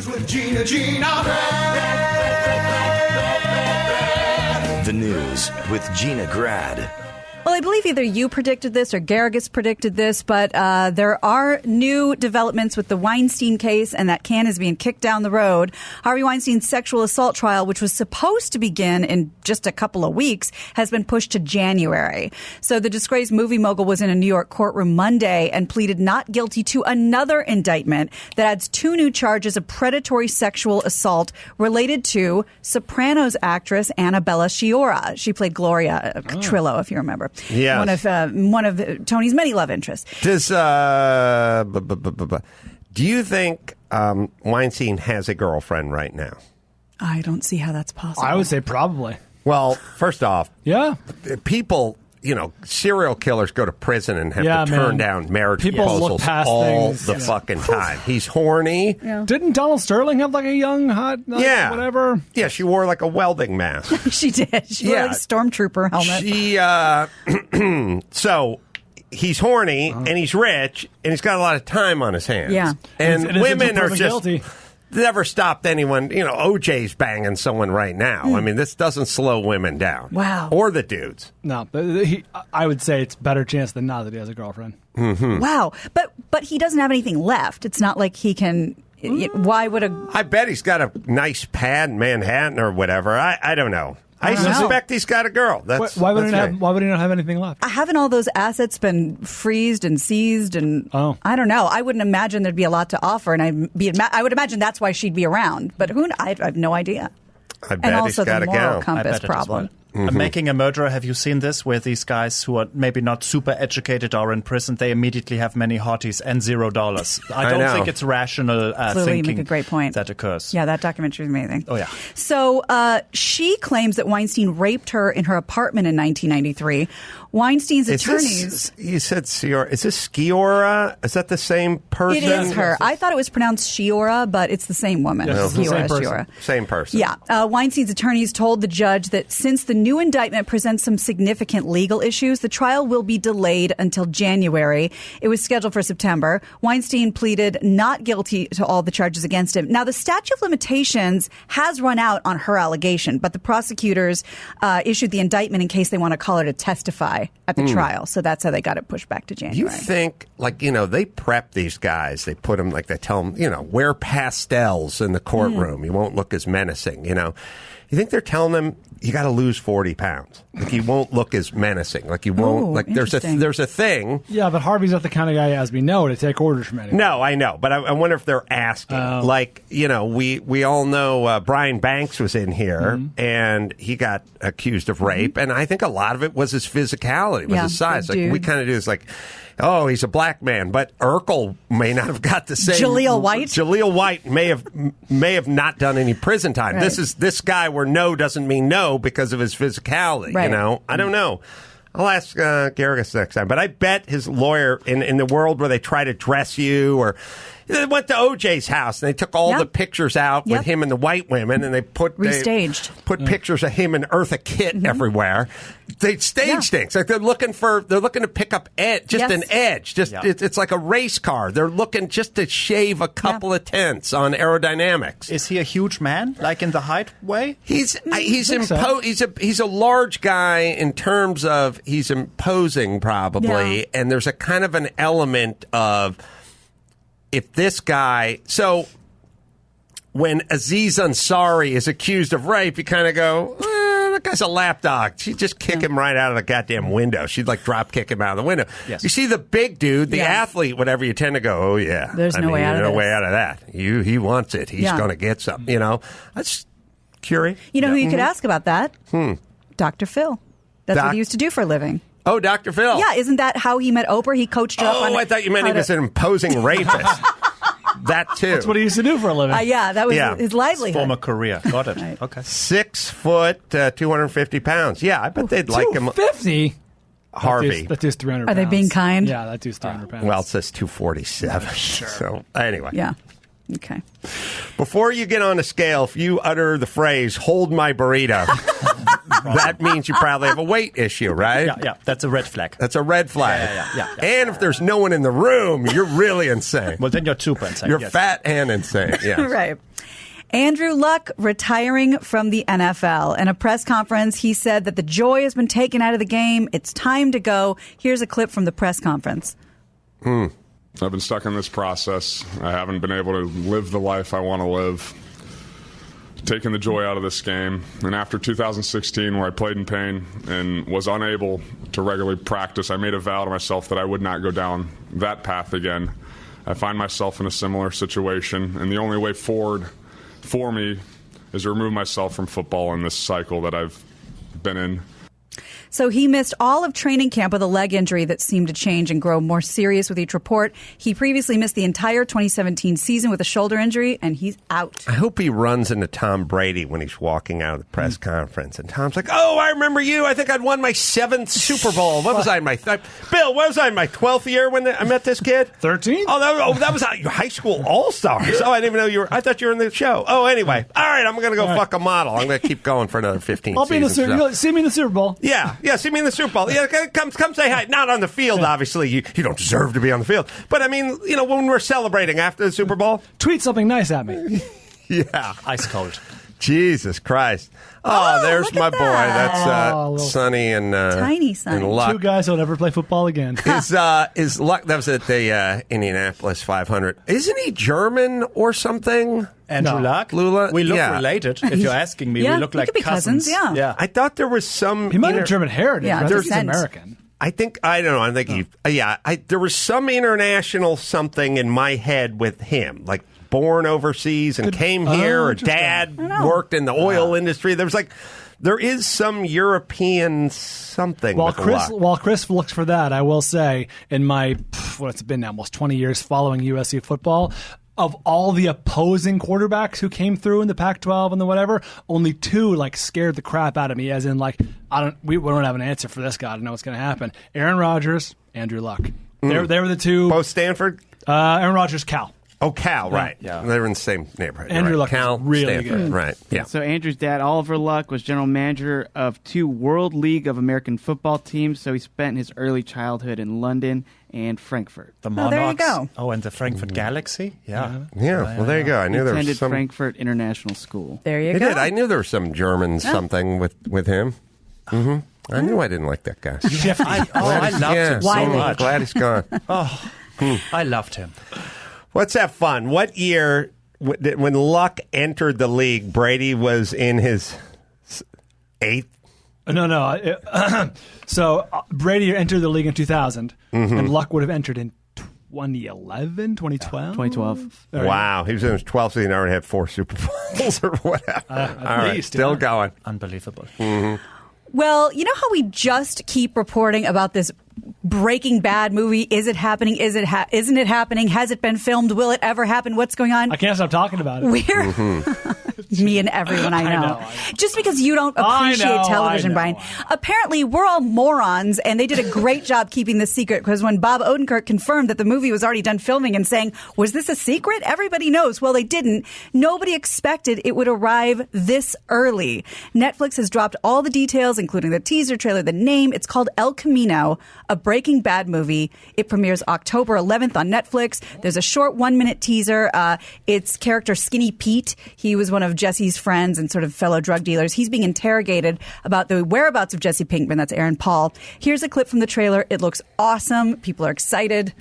News with Gina. The News with Gina Grad. Well, I believe either you predicted this or Garrigus predicted this, but there are new developments with the Weinstein case, and that can is being kicked down the road. Harvey Weinstein's sexual assault trial, which was supposed to begin in just a couple of weeks, has been pushed to January. So the disgraced movie mogul was in a New York courtroom Monday and pleaded not guilty to another indictment that adds 2 new charges of predatory sexual assault related to Sopranos actress Annabella Sciorra. She played Gloria Trillo, if you remember. Yes. One of Tony's many love interests. Does do you think Weinstein has a girlfriend right now? I don't see how that's possible. I would say probably. Well, first off, Yeah. people, serial killers go to prison and have to turn down marriage People look proposals past all things. the fucking time. He's horny. Yeah. Didn't Donald Sterling have like a young, hot, whatever? Yeah, she wore like a welding mask. She did. She wore like a stormtrooper helmet. So he's horny and he's rich and he's got a lot of time on his hands. Yeah. And It is women are proven just guilty. never stopped anyone. OJ's banging someone right now. I mean, this doesn't slow women down. Wow. Or the dudes. No, but I would say it's better chance than not that he has a girlfriend. Wow. But he doesn't have anything left. It's not like he can. Why would a. I bet he's got a nice pad in Manhattan or whatever. I don't know. I suspect he's got a girl. Why would he not have anything left? Haven't all those assets been freezed and seized? And I don't know. I wouldn't imagine there'd be a lot to offer, and I would imagine that's why she'd be around. But I have no idea. I bet and also he's got the a moral gal. compass problem. Making a Murderer, have you seen this? Where these guys who are maybe not super educated are in prison, they immediately have many hotties and $0. I don't think it's rational Clearly, thinking you make a great point. that occurs. Yeah, that documentary is amazing. Oh, yeah. So she claims that Weinstein raped her in her apartment in 1993. Weinstein's attorneys... You said Sciorra. Is this Sciorra? Is that the same person? It is her. I thought it was pronounced Sciorra, but it's the same woman. Yes, it's the same person. Sciorra. Same person. Yeah. Weinstein's attorneys told the judge that since the new indictment presents some significant legal issues, the trial will be delayed until January. It was scheduled for September. Weinstein pleaded not guilty to all the charges against him. Now, the statute of limitations has run out on her allegation, but the prosecutors issued the indictment in case they want to call her to testify at the trial. So that's how they got it pushed back to January. You think, they prep these guys. They put them, they tell them, wear pastels in the courtroom. You won't look as menacing, You think they're telling them you got to lose 40 pounds? You won't look as menacing. You won't. There's a thing. Yeah, but Harvey's not the kind of guy, as we know, to take orders from anyone. No, I know, but I wonder if they're asking. We all know Brian Banks was in here, and he got accused of rape, and I think a lot of it was his physicality, was his size. We kind of do this oh, he's a black man, but Urkel may not have got the same. Jaleel White? Jaleel White may have not done any prison time. Right. This guy where no doesn't mean no because of his physicality. Right. I don't know. I'll ask Garrigus next time, but I bet his lawyer in the world where they try to dress you or. They went to OJ's house and they took all the pictures out with him and the white women and they restaged. Put pictures of him and Eartha Kitt everywhere. They staged things they're looking to pick up an edge. It's like a race car. They're looking just to shave a couple of tenths on aerodynamics. Is he a huge man, like in the height way? He's a large guy in terms of he's imposing probably, and there's a kind of an element of. If this guy, so when Aziz Ansari is accused of rape, you kind of go, that guy's a lapdog. She'd just kick him right out of the goddamn window. She'd drop kick him out of the window. Yes. You see the big dude, the athlete, whatever, you tend to go, oh yeah. There's no way out of that. He wants it. He's going to get something, That's curious. Who you could ask about that? Dr. Phil. That's what he used to do for a living. Oh, Dr. Phil. Yeah, isn't that how he met Oprah? He coached her up on... Oh, I thought you meant he was an imposing rapist. That, too. That's what he used to do for a living. Yeah, that was his livelihood. Former career. Got it. Right. Okay. 6 foot, 250 pounds. Yeah, I bet they'd like him. 250? Harvey. That dude's 300 pounds. Are they being kind? Yeah, that dude's 300 pounds. Well, it says 247. Sure. So, anyway. Yeah. Okay. Before you get on a scale, if you utter the phrase, hold my burrito, that means you probably have a weight issue, right? Yeah. That's a red flag. That's a red flag. Yeah. And if there's no one in the room, you're really insane. Well, then you're super insane. You're fat and insane. Yes. Right. Andrew Luck retiring from the NFL. In a press conference, he said that the joy has been taken out of the game. It's time to go. Here's a clip from the press conference. I've been stuck in this process. I haven't been able to live the life I want to live. Taking the joy out of this game. And after 2016, where I played in pain and was unable to regularly practice, I made a vow to myself that I would not go down that path again. I find myself in a similar situation, and the only way forward for me is to remove myself from football in this cycle that I've been in. So he missed all of training camp with a leg injury that seemed to change and grow more serious with each report. He previously missed the entire 2017 season with a shoulder injury, and he's out. I hope he runs into Tom Brady when he's walking out of the press conference. And Tom's like, oh, I remember you. I think I'd won my 7th Super Bowl. What was I in my... Bill, what was I in my 12th year when I met this kid? 13? That was your high school all-stars. Oh, I didn't even know you were... I thought you were in the show. Oh, anyway. All right, I'm going to go fuck a model. I'm going to keep going for another 15 I'll be in the seasons. Super Bowl. See me in the Super Bowl. Yeah, see me in the Super Bowl. Yeah, come say hi. Not on the field, obviously. You don't deserve to be on the field. But, I mean, when we're celebrating after the Super Bowl. Tweet something nice at me. Yeah. Ice cold. Jesus Christ. Oh, there's my boy. that. That's Sonny and Tiny Sonny. and Luck. Two guys who'll never play football again. Is Luck, that was at the Indianapolis 500. Isn't he German or something? Andrew Luck? Lula? We look Yeah. related, if you're asking me. Yeah, we look we like could be cousins, yeah. I thought there was some... He might have German heritage. Yeah, but I think he's descent. American. I don't know. I think there was some international something in my head with him, like born overseas and came here, or dad worked in the oil industry. There is some European something. While with Luck. Chris looks for that, I will say, in my, it's been now almost 20 years following USC football, of all the opposing quarterbacks who came through in the Pac-12 and the whatever, only 2 scared the crap out of me. As in, we don't have an answer for this guy. I don't know what's going to happen. Aaron Rodgers, Andrew Luck. They were the 2. Both Stanford. Aaron Rodgers, Cal. Oh, Cal, right? Yeah, they're in the same neighborhood. Andrew Luck, Cal, really Stanford, good. right? Yeah. So Andrew's dad, Oliver Luck, was general manager of 2 World League of American football teams. So he spent his early childhood in London and Frankfurt. The Monarchs. there you go. Oh, and the Frankfurt Galaxy? Yeah. Well, there you go. I knew there was Attended some. Frankfurt International School. There you He go. did. I knew there was some German something with him. I knew I didn't like that guy. I loved him so Wiley. much. Glad he's gone. I loved him. Let's have fun. What year, when Luck entered the league, Brady was in his 8th? No. So Brady entered the league in 2000, and Luck would have entered in 2011, 2012? 2012. Wow. He was in his 12th season and already had 4 Super Bowls or whatever. At least, still going. Unbelievable. Well, you know how we just keep reporting about this Breaking Bad movie? Is it happening? Isn't it happening? Has it been filmed? Will it ever happen? What's going on? I can't stop talking about it. We're me and everyone I know. I know. Just because you don't appreciate television, I know. Brian. Apparently, we're all morons, and they did a great job keeping this secret, because when Bob Odenkirk confirmed that the movie was already done filming and saying, was this a secret? Everybody knows. Well, they didn't. Nobody expected it would arrive this early. Netflix has dropped all the details, including the teaser trailer, the name. It's called El Camino, a Breaking Bad movie. It premieres October 11th on Netflix. There's a short 1-minute teaser. It's character Skinny Pete. He was one of Jesse's friends and sort of fellow drug dealers. He's being interrogated about the whereabouts of Jesse Pinkman. That's Aaron Paul. Here's a clip from the trailer. It looks awesome. People are excited.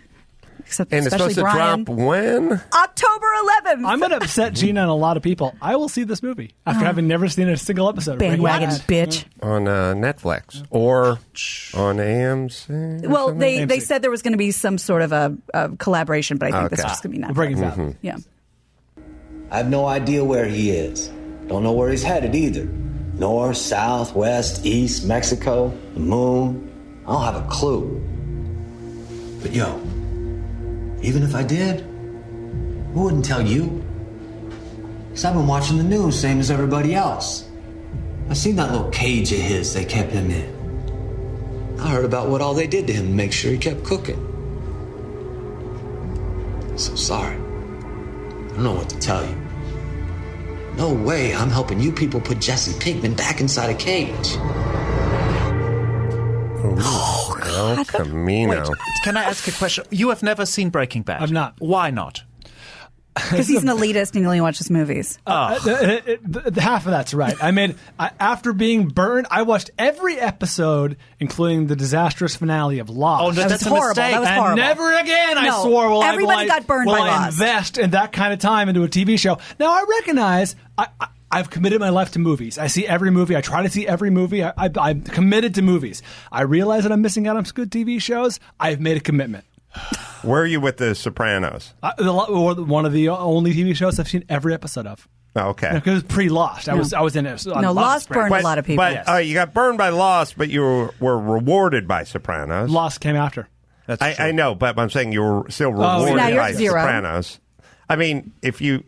And it's supposed to drop when? October 11th. I'm going to upset Gina and a lot of people. I will see this movie after having never seen a single episode. Bandwagon of bitch. On Netflix or on AMC? Well, they said there was going to be some sort of a collaboration, but I think this is just going to be Netflix. Breaking Bad. Yeah. I have no idea where he is. Don't know where he's headed either. North, south, west, east, Mexico, the moon. I don't have a clue. But yo, even if I did, who wouldn't tell you? Because I've been watching the news, same as everybody else. I seen that little cage of his they kept him in. I heard about what all they did to him to make sure he kept cooking. So sorry. I don't know what to tell you. No way I'm helping you people put Jesse Pinkman back inside a cage. El Camino. Wait, can I ask a question? You have never seen Breaking Bad? I've not. Why not? Because he's an elitist and he only watches movies. Half of that's right. After being burned, I watched every episode, including the disastrous finale of Lost. Oh, that's horrible. That was horrible. And never again, I No, swore, everybody got burned by I Lost. invest in that kind of time into a TV show. Now, I recognize I've committed my life to movies. I see every movie. I try to see every movie. I'm committed to movies. I realize that I'm missing out on some good TV shows. I've made a commitment. Where are you with The Sopranos? One of the only TV shows I've seen every episode of. Oh, okay. Because it was pre-Lost. I was in it. No, Lost burned a lot of people. But you got burned by Lost, but you were rewarded by Sopranos. Lost came after. I know, but I'm saying you were still rewarded now you're by zero. Sopranos. I mean, if you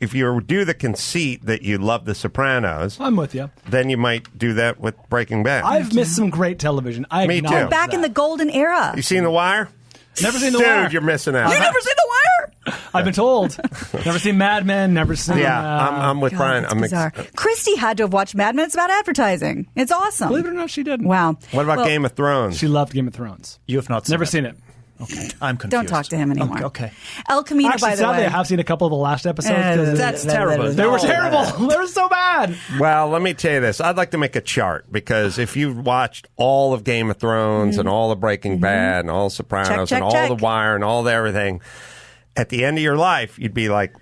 do the conceit that you love The Sopranos, I'm with you. Then you might do that with Breaking Bad. I've missed some great television. Me too. Oh, back in the golden era. You seen The Wire? Never seen The Wire. Dude, you're missing out. You never seen The Wire? I've been told. Never seen Mad Men. Never seen. I'm with God, Brian. that's bizarre. Christy had to have watched Mad Men. It's about advertising. It's awesome. Believe it or not, she didn't. Wow. What about Game of Thrones? She loved Game of Thrones. You have not Never seen it. Okay. I'm confused. Don't talk to him anymore. Okay. El Camino, Actually, by the sadly, way. I have seen a couple of the last episodes. That's terrible. They were terrible. They were so bad. Well, let me tell you this. I'd like to make a chart because if you've watched all of Game of Thrones and all of Breaking Bad and all Sopranos Check, and all check. The Wire and all the everything, at the end of your life, you'd be like,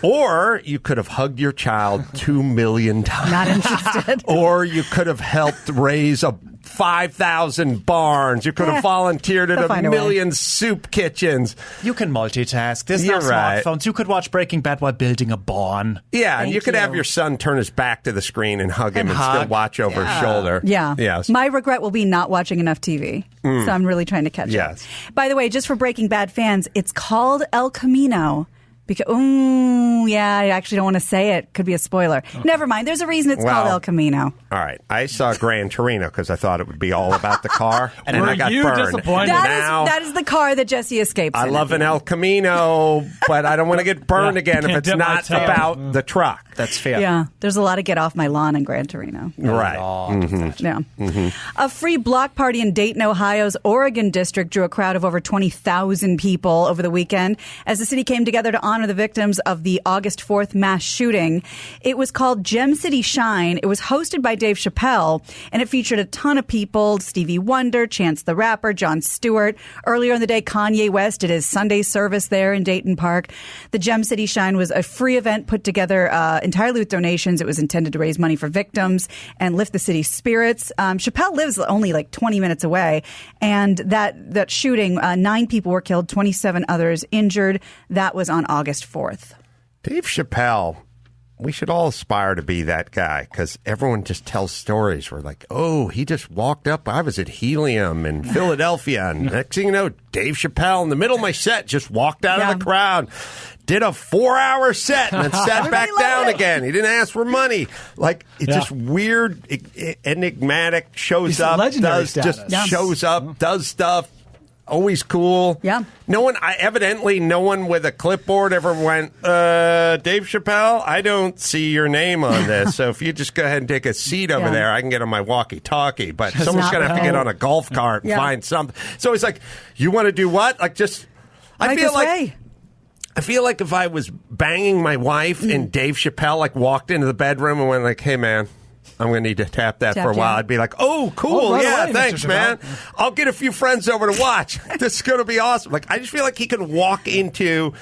or you could have hugged your child 2 million times. Not interested. Or you could have helped raise 5,000 barns. You could have volunteered at They'll a find a way. million soup kitchens. You can multitask. There's no You're right. smartphones. You could watch Breaking Bad while building a barn. Yeah, and Thank you could have you. your son turn his back to the screen and hug him and still hug. watch over his shoulder. Yeah. Yes. My regret will be not watching enough TV. So I'm really trying to catch Yes. up. By the way, just for Breaking Bad fans, it's called El Camino. Because, I actually don't want to say it. Could be a spoiler. Never mind. There's a reason it's called El Camino. All right. I saw Gran Torino because I thought it would be all about the car, and then Were I got you burned. disappointed? Now, That is the car that Jesse escapes I in love at an the El end. Camino, but I don't want to get burned Yeah, again if can't it's dip my not toe. about the truck. That's fair. Yeah, there's a lot of get off my lawn in Gran Torino. Right. Yeah. A free block party in Dayton, Ohio's Oregon district drew a crowd of over 20,000 people over the weekend as the city came together to honor the victims of the August 4th mass shooting. It was called Gem City Shine. It was hosted by Dave Chappelle, and it featured a ton of people: Stevie Wonder, Chance the Rapper, Jon Stewart. Earlier in the day, Kanye West did his Sunday service there in Dayton Park. The Gem City Shine was a free event put together entirely with donations. It was intended to raise money for victims and lift the city's spirits. Chappelle lives only like 20 minutes away, and that shooting, 9 people were killed, 27 others injured. That was on August 4th. Dave Chappelle, we should all aspire to be that guy because everyone just tells stories. We're like, oh, he just walked up. I was at Helium in Philadelphia. And next thing you know, Dave Chappelle in the middle of my set just walked out of the crowd, did a 4-hour set and then sat back down again. He didn't ask for money. Like, it's just weird, enigmatic, shows up, legendary does status. just shows up, does stuff. Always cool. Yeah. No one with a clipboard ever went, Dave Chappelle, I don't see your name on this. So if you just go ahead and take a seat over there, I can get on my walkie-talkie. But someone's going to have to get on a golf cart and find something. So it's like, you want to do what? Like, just, I feel like if I was banging my wife and Dave Chappelle like walked into the bedroom and went like, hey, man, I'm going to need to tap that for a while. I'd be like, oh, cool. right Yeah, away, thanks, Mr. man. Chappelle. I'll get a few friends over to watch. This is going to be awesome. Like, I just feel like he could walk into,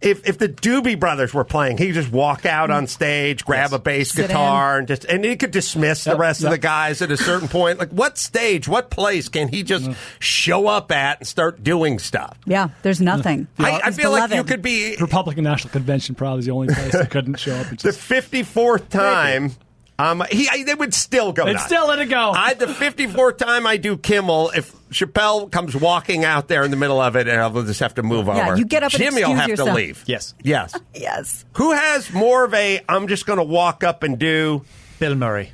if the Doobie Brothers were playing, he could just walk out on stage, grab a bass guitar, and he could dismiss the rest of the guys at a certain point. Like, what stage, what place can he just show up at and start doing stuff? Yeah, there's nothing. I He's feel like you beloved. could be Republican National Convention probably is the only place that couldn't show up. the 54th time. They would still go. They'd still let it go. The 54th time I do Kimmel, if Chappelle comes walking out there in the middle of it, and I'll just have to move over. You get up and Jimmy will excuse have yourself. to leave. Yes. Yes. Who has more of a? I'm just going to walk up and do. Bill Murray.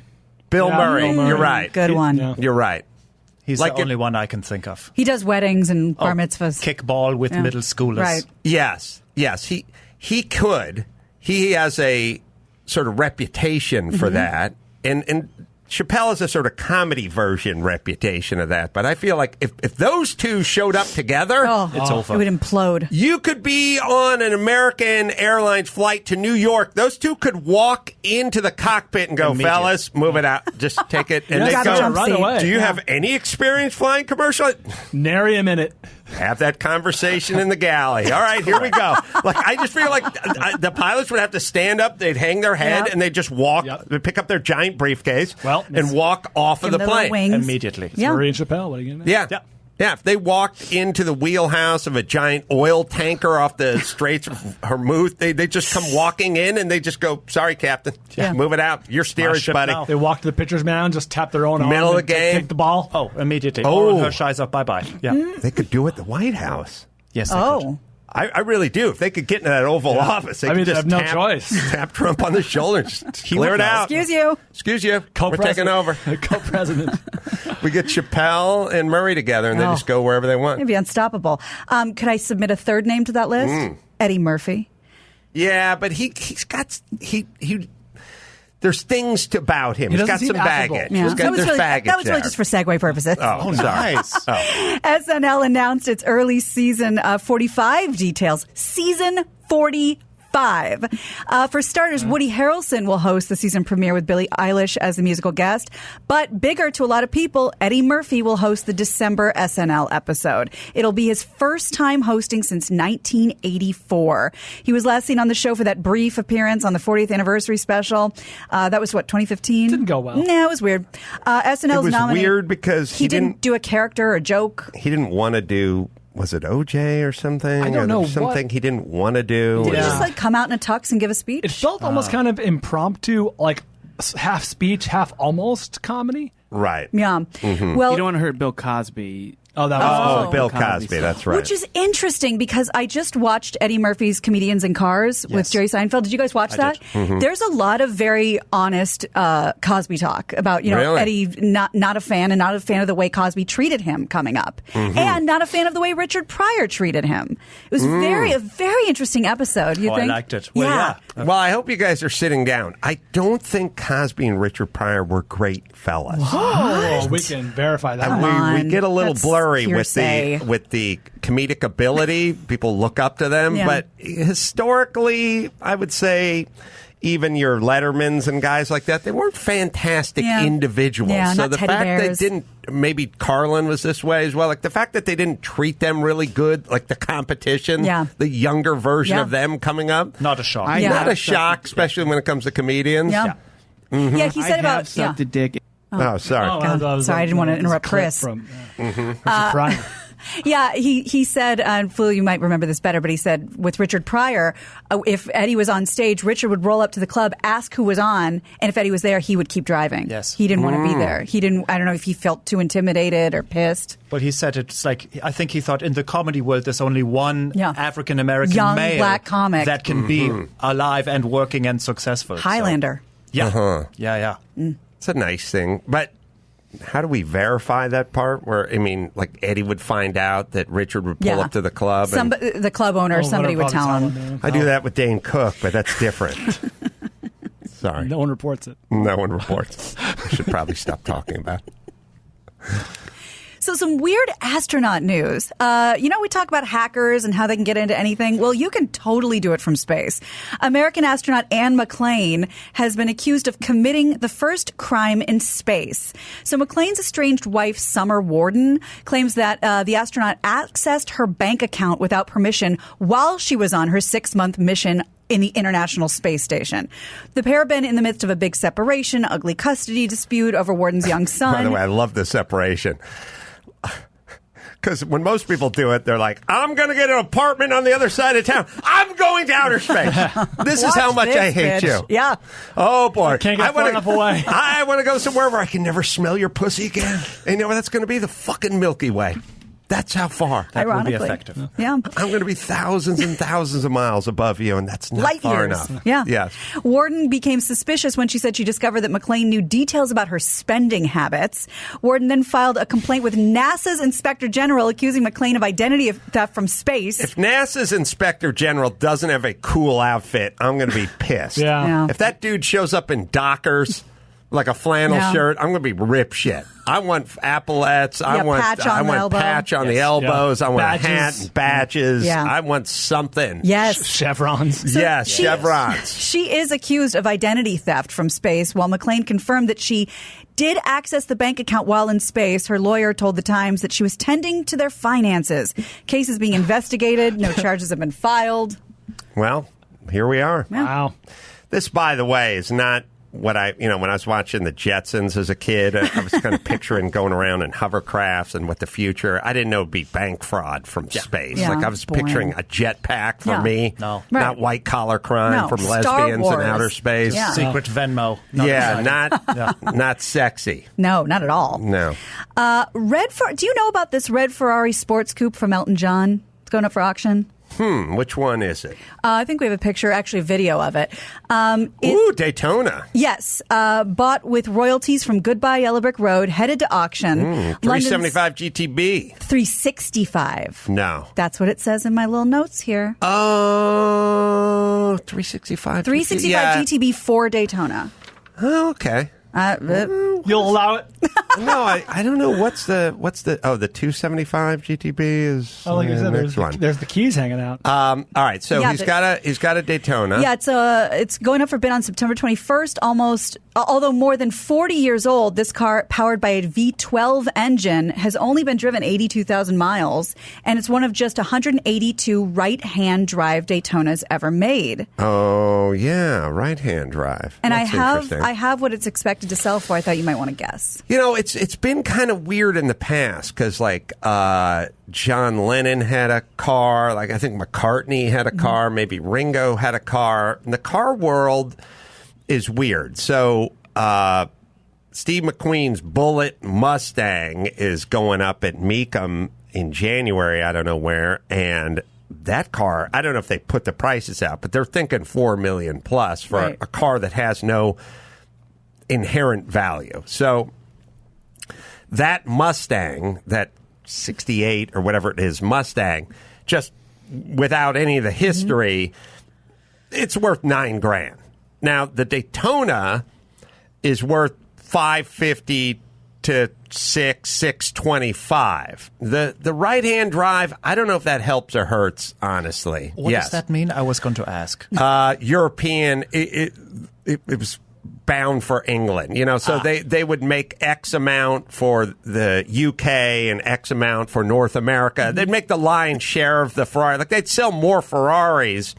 Bill Murray. Bill Murray. You're right. Good one. Yeah. You're right. He's Like the only one I can think of. He does weddings and bar mitzvahs. Kickball with middle schoolers. Right. Yes. He could. He has a sort of reputation for that. And Chappelle has a sort of comedy version reputation of that, but I feel like if those two showed up together, it's over. It would implode. you could be on an American Airlines flight to New York. Those two could walk into the cockpit and go, fellas, move it out. Just take it. And they go, right away. do you have any experience flying commercial? Nary a minute. Have that conversation in the galley. All right, here we go. Like, I just feel like the pilots would have to stand up, they'd hang their head, and they'd just walk, they'd pick up their giant briefcase and walk off of the plane. Immediately. It's Murray and Chappelle. What are you going to do? Yeah. Yeah, if they walked into the wheelhouse of a giant oil tanker off the Straits of Hormuz, they just come walking in and they just go, sorry, Captain, move it out. Your steerage, buddy. They walk to the pitcher's mound, just tap their own arm. Middle of the game. Take the ball. Oh, immediately. Oh. Oral Hershiser, bye-bye. Yeah. They could do it at the White House. Yes, they could. I really do. If they could get into that Oval Office, they could just have no choice. Tap Trump on the shoulder and just clear it out. Excuse you. Excuse you. We're taking over. Co-president. We get Chappelle and Murray together, and they just go wherever they want. It'd be unstoppable. Could I submit a third name to that list? Eddie Murphy. Yeah, but he's got there's things about him. He's got some baggage. Yeah. There's baggage that was really just for segue purposes. Oh, sorry. Nice. SNL announced its early season 45 details. Season 45. For starters, Woody Harrelson will host the season premiere with Billie Eilish as the musical guest. But bigger to a lot of people, Eddie Murphy will host the December SNL episode. It'll be his first time hosting since 1984. He was last seen on the show for that brief appearance on the 40th anniversary special. That was, 2015? Didn't go well. No, it was weird. SNL's It was weird because he didn't do a character or a joke. He didn't want to do... Was it OJ or something? I don't know. Something he didn't want to do. Did he just come out in a tux and give a speech? It felt almost kind of impromptu, like half speech, half almost comedy. Right. Yeah. Mm-hmm. Well, you don't want to hurt Bill Cosby. Oh, that was Bill Cosby. That's right. Which is interesting because I just watched Eddie Murphy's Comedians in Cars with Jerry Seinfeld. Did you guys watch that? Mm-hmm. There's a lot of very honest Cosby talk about, Really? Eddie not a fan and not a fan of the way Cosby treated him coming up, and not a fan of the way Richard Pryor treated him. It was a very interesting episode. You think? I liked it. Well, yeah. Well, I hope you guys are sitting down. I don't think Cosby and Richard Pryor were great fellas. Oh, we can verify that. We get a little That's blurry hearsay. with the comedic ability. People look up to them, but historically, I would say even your Lettermans and guys like that, they weren't fantastic individuals. Yeah, so not the teddy fact bears. they didn't, maybe Carlin was this way as well. Like the fact that they didn't treat them really good, like the competition, the younger version of them coming up, Not a shock. not a shock, especially when it comes to comedians. Yeah. Yeah, he said about sucked a dick. Oh, sorry. Sorry, I didn't want to interrupt Chris. From, Richard Pryor. Yeah, he said, and Flula, you might remember this better, but he said with Richard Pryor, if Eddie was on stage, Richard would roll up to the club, ask who was on, and if Eddie was there, he would keep driving. Yes. He didn't want to be there. He didn't, I don't know if he felt too intimidated or pissed. But he said it's like, I think he thought in the comedy world there's only one African-American Young male black comic that can be alive and working and successful. Highlander. So, yeah. It's a nice thing, but how do we verify that part? Where, I mean, like Eddie would find out that Richard would pull up to the club. The club owner, somebody would tell him. I do that with Dane Cook, but that's different. Sorry. No one reports it. No one reports. I should probably stop talking about it. So some weird astronaut news. We talk about hackers and how they can get into anything. Well, you can totally do it from space. American astronaut Anne McClain has been accused of committing the first crime in space. So McClain's estranged wife, Summer Warden, claims that the astronaut accessed her bank account without permission while she was on her 6-month mission in the International Space Station. The pair have been in the midst of a big separation, ugly custody dispute over Warden's young son. By the way, I love the separation. Because when most people do it, they're like, I'm going to get an apartment on the other side of town. I'm going to outer space. This is how much I hate you. Yeah. Oh, boy. Can't get far enough away. I want to go somewhere where I can never smell your pussy again. And you know where that's going to be? The fucking Milky Way. That's how far. That will Ironically. be effective. Yeah. I'm going to be thousands and thousands of miles above you, and that's not Light far years. enough. Yeah. Yes. Warden became suspicious when she said she discovered that McClain knew details about her spending habits. Warden then filed a complaint with NASA's Inspector General accusing McClain of identity theft from space. If NASA's Inspector General doesn't have a cool outfit, I'm going to be pissed. Yeah. Yeah. If that dude shows up in Dockers, like a flannel shirt. I'm going to be rip shit. I want epaulettes. I want patch on the elbows. I want badges. A hat and badges. Yeah. I want something. Yes. Chevrons. So yes, chevrons. She is accused of identity theft from space, while McClain confirmed that she did access the bank account while in space. Her lawyer told The Times that she was tending to their finances. Case is being investigated. No charges have been filed. Well, here we are. Yeah. Wow. This, by the way, is not what when I was watching the Jetsons as a kid, I was kind of picturing going around in hovercrafts and what the future. I didn't know it'd be bank fraud from space. Yeah, like I was picturing a jetpack for me. No. Not white collar crime from lesbians in outer space. Yeah. Secret Venmo. Not sexy. No, not at all. No. Do you know about this red Ferrari sports coupe from Elton John? It's going up for auction. Which one is it? I think we have a picture, actually a video of it. Daytona. Yes. Bought with royalties from Goodbye Yellow Brick Road, headed to auction. 375 GTB. 365. No. That's what it says in my little notes here. Oh, 365. 365 GTB for Daytona. Oh, okay. You'll allow it? No, I don't know what's the 275 GTB is. Like I said, there's the keys hanging out. All right, so he's got a Daytona. Yeah, it's going up for bid on September 21st. Although more than 40 years old, this car, powered by a V12 engine, has only been driven 82,000 miles, and it's one of just 182 right-hand drive Daytonas ever made. Oh yeah, right-hand drive. And I have what it's expected to sell for. I thought you might want to guess. It's been kind of weird in the past because John Lennon had a car. Like I think McCartney had a car. Maybe Ringo had a car. And the car world is weird. So Steve McQueen's Bullitt Mustang is going up at Mecum in January. I don't know where. And that car, I don't know if they put the prices out, but they're thinking $4 million plus for a car that has no inherent value. So that Mustang, that 68 or whatever it is Mustang, just without any of the history, it's worth $9,000. Now the Daytona is worth $550 to $625. The right hand drive, I don't know if that helps or hurts. Honestly, what does that mean? I was going to ask. European. It was bound for England, so they would make X amount for the UK and X amount for North America. They'd make the lion's share of the Ferrari. Like they'd sell more Ferraris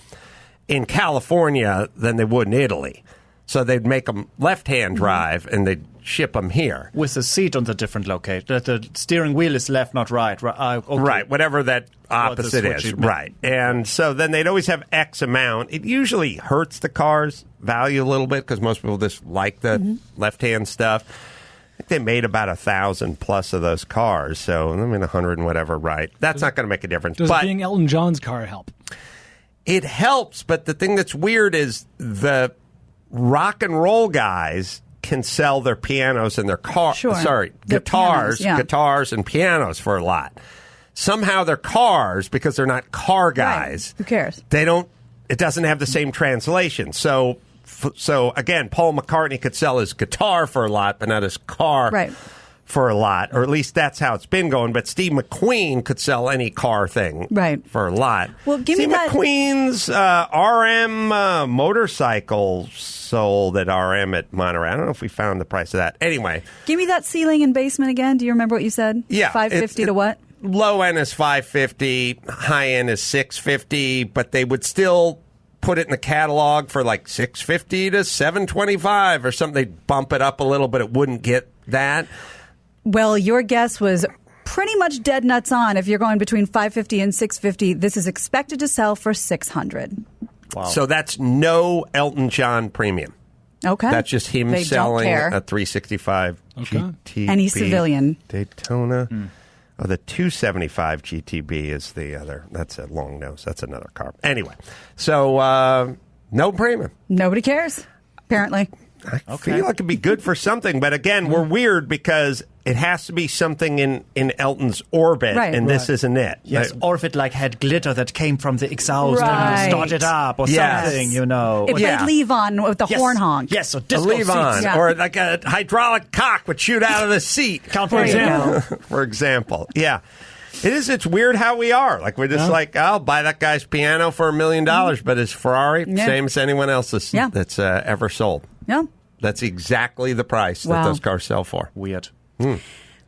in California than they would in Italy. So they'd make them left-hand drive and they'd ship them here. With the seat on the different location. The steering wheel is left, not right. Okay. Right, whatever that opposite is. Right. And so then they'd always have X amount. It usually hurts the car's value a little bit because most people just like the left-hand stuff. I think they made about 1,000 plus of those cars. So, 100 and whatever, right. That's not going to make a difference. Does being Elton John's car help? It helps, but the thing that's weird is the rock and roll guys can sell their pianos and their guitars and pianos for a lot. Somehow their cars, because they're not car guys, who cares? It doesn't have the same translation. So again, Paul McCartney could sell his guitar for a lot, but not his car for a lot, or at least that's how it's been going. But Steve McQueen could sell any car thing for a lot. Well, Steve McQueen's RM motorcycle sold at RM at Monterey. I don't know if we found the price of that. Anyway. Give me that ceiling and basement again. Do you remember what you said? Yeah. 550 to what? Low end is 550, high end is 650, but they would still put it in the catalog for like 650 to 725 or something. They'd bump it up a little, but it wouldn't get that. Well, your guess was pretty much dead nuts on. If you're going between 550 and 650, this is expected to sell for 600. Wow. So that's no Elton John premium. Okay. That's just him selling a 365 GTB. Any civilian. Daytona. Oh, the 275 GTB is the other. That's a long nose. That's another car. Anyway, so no premium. Nobody cares, apparently. I feel like it'd be good for something. But again, we're weird because it has to be something in Elton's orbit, and this isn't it. Yes, or if it had glitter that came from the exhaust and started up or something, It played Leave-On with the horn honk. Yes, so disco Leave-On, or like a hydraulic cock would shoot out of the seat. For example. For example, yeah. It's weird how we are. Like, we're just I'll buy that guy's piano for $1 million, but his Ferrari, same as anyone else's that's ever sold. Yeah. That's exactly the price that those cars sell for. Weird.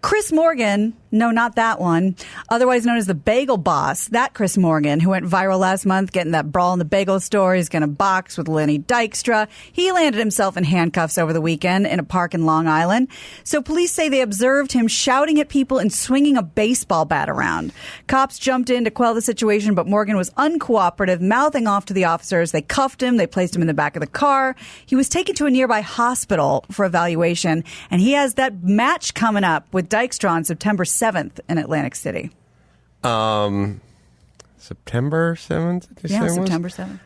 Chris Morgan, no, not that one, otherwise known as the Bagel Boss, that Chris Morgan, who went viral last month getting that brawl in the bagel store. He's going to box with Lenny Dykstra. He landed himself in handcuffs over the weekend in a park in Long Island. So police say they observed him shouting at people and swinging a baseball bat around. Cops jumped in to quell the situation, but Morgan was uncooperative, mouthing off to the officers. They cuffed him. They placed him in the back of the car. He was taken to a nearby hospital for evaluation, and he has that match coming up with Dykstra on September 7th in Atlantic City. September 7th? Yeah, September 7th.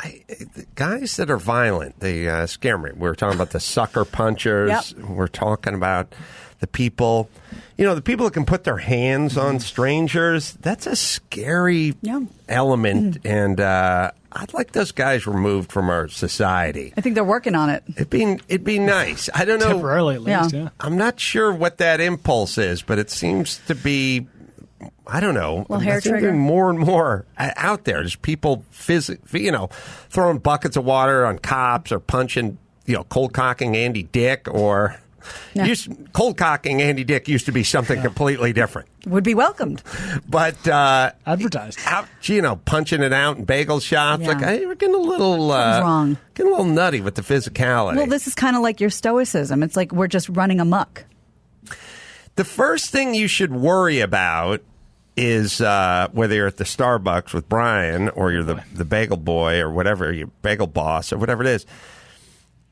The guys that are violent, they scare me. We were talking about the sucker punchers. Yep. We're talking about the people, the people that can put their hands on strangers. That's a scary element, and I'd like those guys removed from our society. I think they're working on it. It'd be nice. I don't know. Temporarily, at least, yeah. I'm not sure what that impulse is, but it seems to be, I don't know. Well, hair trigger. More and more out there. There's people throwing buckets of water on cops or punching, cold cocking Andy Dick or... cold cocking Andy Dick used to be something completely different. Would be welcomed. But advertised. Punching it out in bagel shops. Yeah. We're getting a little wrong. Getting a little nutty with the physicality. Well, this is kind of like your stoicism. It's like we're just running amok. The first thing you should worry about is whether you're at the Starbucks with Brian or you're the bagel boy or whatever, your bagel boss or whatever it is.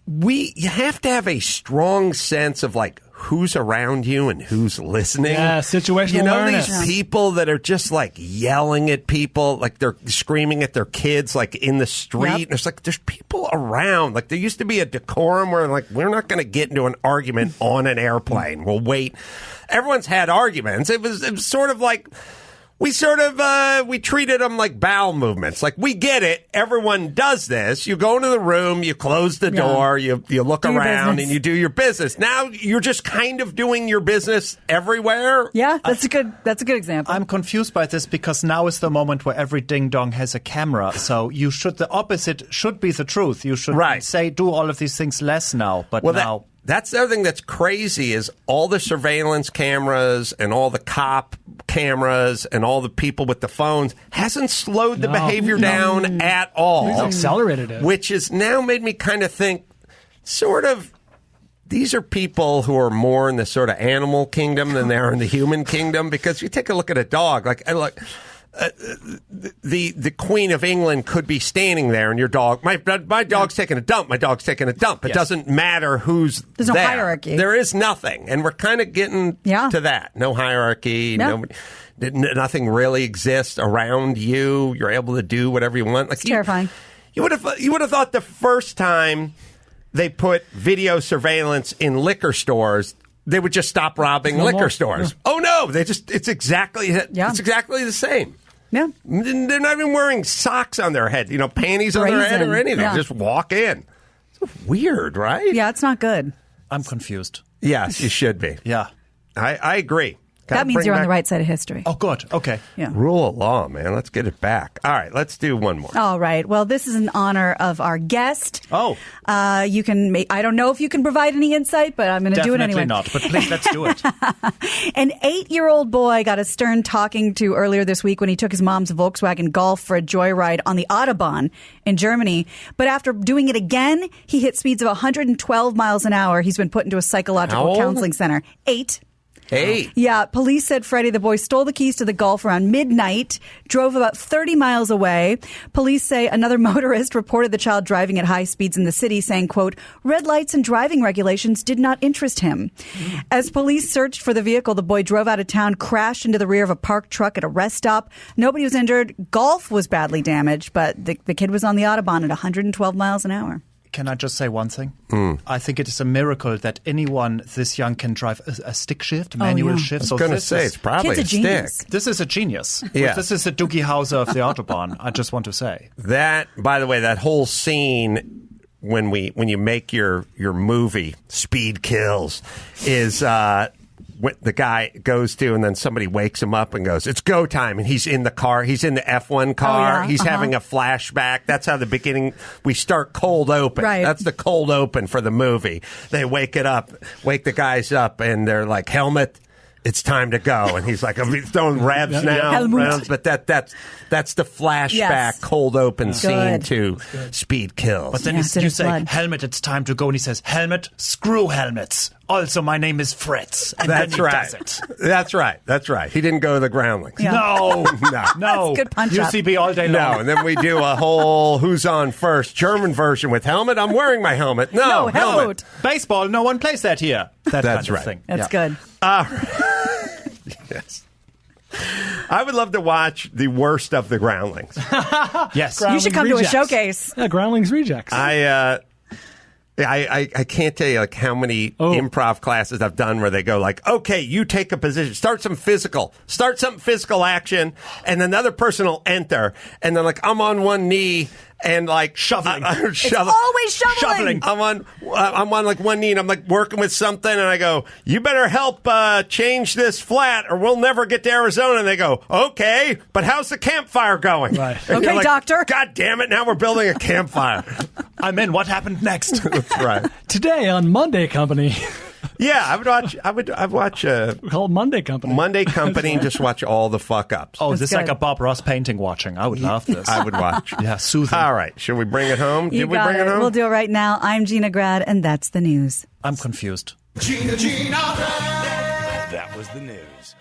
You have to have a strong sense of who's around you and who's listening. Yeah, situational awareness. These people that are just yelling at people, they're screaming at their kids, in the street. Yep. And there's people around. There used to be a decorum where we're not going to get into an argument on an airplane. We'll wait. Everyone's had arguments. It was sort of we treated them like bowel movements. We get it. Everyone does this. You go into the room, you close the door, you look around, and you do your business. Now you're just kind of doing your business everywhere. Yeah, that's a good example. I'm confused by this because now is the moment where every ding dong has a camera. So the opposite should be the truth. You should do all of these things less now. But now. That's the other thing that's crazy is all the surveillance cameras and all the cop cameras and all the people with the phones hasn't slowed the behavior down at all. It's accelerated it. Which has now made me kind of think, these are people who are more in the sort of animal kingdom than they are in the human kingdom. Because you take a look at a dog, the Queen of England could be standing there, and your dog, my dog's taking a dump. My dog's taking a dump. It doesn't matter who's There's no hierarchy. There is nothing, and we're kind of getting to that. No hierarchy. Nothing really exists around you. You're able to do whatever you want. It's terrifying. You would have thought the first time they put video surveillance in liquor stores, they would just stop robbing liquor stores. Yeah. Oh no, it's exactly the same. Yeah. They're not even wearing socks on their head, panties on their head or anything. Yeah. Just walk in. It's weird, right? Yeah, it's not good. I'm confused. Yes, you should be. Yeah. I agree. That means you're on the right side of history. Oh, good. Okay. Yeah. Rule of law, man. Let's get it back. All right, let's do one more. All right. Well, this is in honor of our guest. Oh. You can I don't know if you can provide any insight, but I'm going to do it anyway. Definitely not, but please, let's do it. An 8-year-old boy got a stern talking to earlier this week when he took his mom's Volkswagen Golf for a joyride on the Autobahn in Germany. But after doing it again, he hit speeds of 112 miles an hour. He's been put into a psychological counseling center. 8. Hey. Yeah, police said Friday the boy stole the keys to the Golf around midnight, drove about 30 miles away. Police say another motorist reported the child driving at high speeds in the city, saying, quote, red lights and driving regulations did not interest him. As police searched for the vehicle, the boy drove out of town, crashed into the rear of a parked truck at a rest stop. Nobody was injured. Golf was badly damaged, but the kid was on the Autobahn at 112 miles an hour. Can I just say one thing? I think it is a miracle that anyone this young can drive a stick shift, manual shift. I was going to say, it's probably a stick. This is a genius. Yeah. This is a Doogie Howser of the Autobahn, I just want to say. That, by the way, that whole scene when you make your movie, Speed Kills, is... what the guy goes to, and then somebody wakes him up and goes, "It's go time," and he's in the car. He's in the F1 car. He's having a flashback. That's how the beginning. We start cold open. Right. That's the cold open for the movie. They wake the guys up, and they're like, "Helmet, it's time to go." And he's like, "I'm throwing revs now." Revs, but that's the flashback cold open scene to Speed Kills. But then you say, blood. "Helmet, it's time to go," and he says, "Helmet, screw helmets. Also, my name is Fritz." And that's then he right. does it. That's right. He didn't go to the groundlings. Yeah. No. That's good punch up. UCB all day long. No, and then we do a whole "Who's on first" German version with helmet. I'm wearing my helmet. No, helmet. Baseball, no one plays that here. That's kind right. of thing. That's good. Yes. I would love to watch the worst of the groundlings. Yes. You should come Rejects. to a showcase. Yeah, Groundlings Rejects. I can't tell you like how many improv classes I've done where they go like, "Okay, you take a position, start some physical action, and another person will enter, and then like I'm on one knee and like shoveling. It's always shoveling. I'm on like one knee and I'm like working with something, and I go, "You better help change this flat or we'll never get to Arizona." And they go, "Okay, but how's the campfire going?" Right. And Okay, you're like, doctor. God damn it! Now we're building a campfire. I'm in. What happened next? That's right. Today on Monday Company. Yeah, I'd watch Called Monday Company. Monday Company and just watch all the fuck ups. Oh, That's this is like good. a Bob Ross painting watching. I would love this. I would watch. Yeah, soothing. All right, should we bring it home? You Did we got bring it home? We'll do it right now. I'm Gina Grad, and that's the news. I'm confused. Gina. That was the news.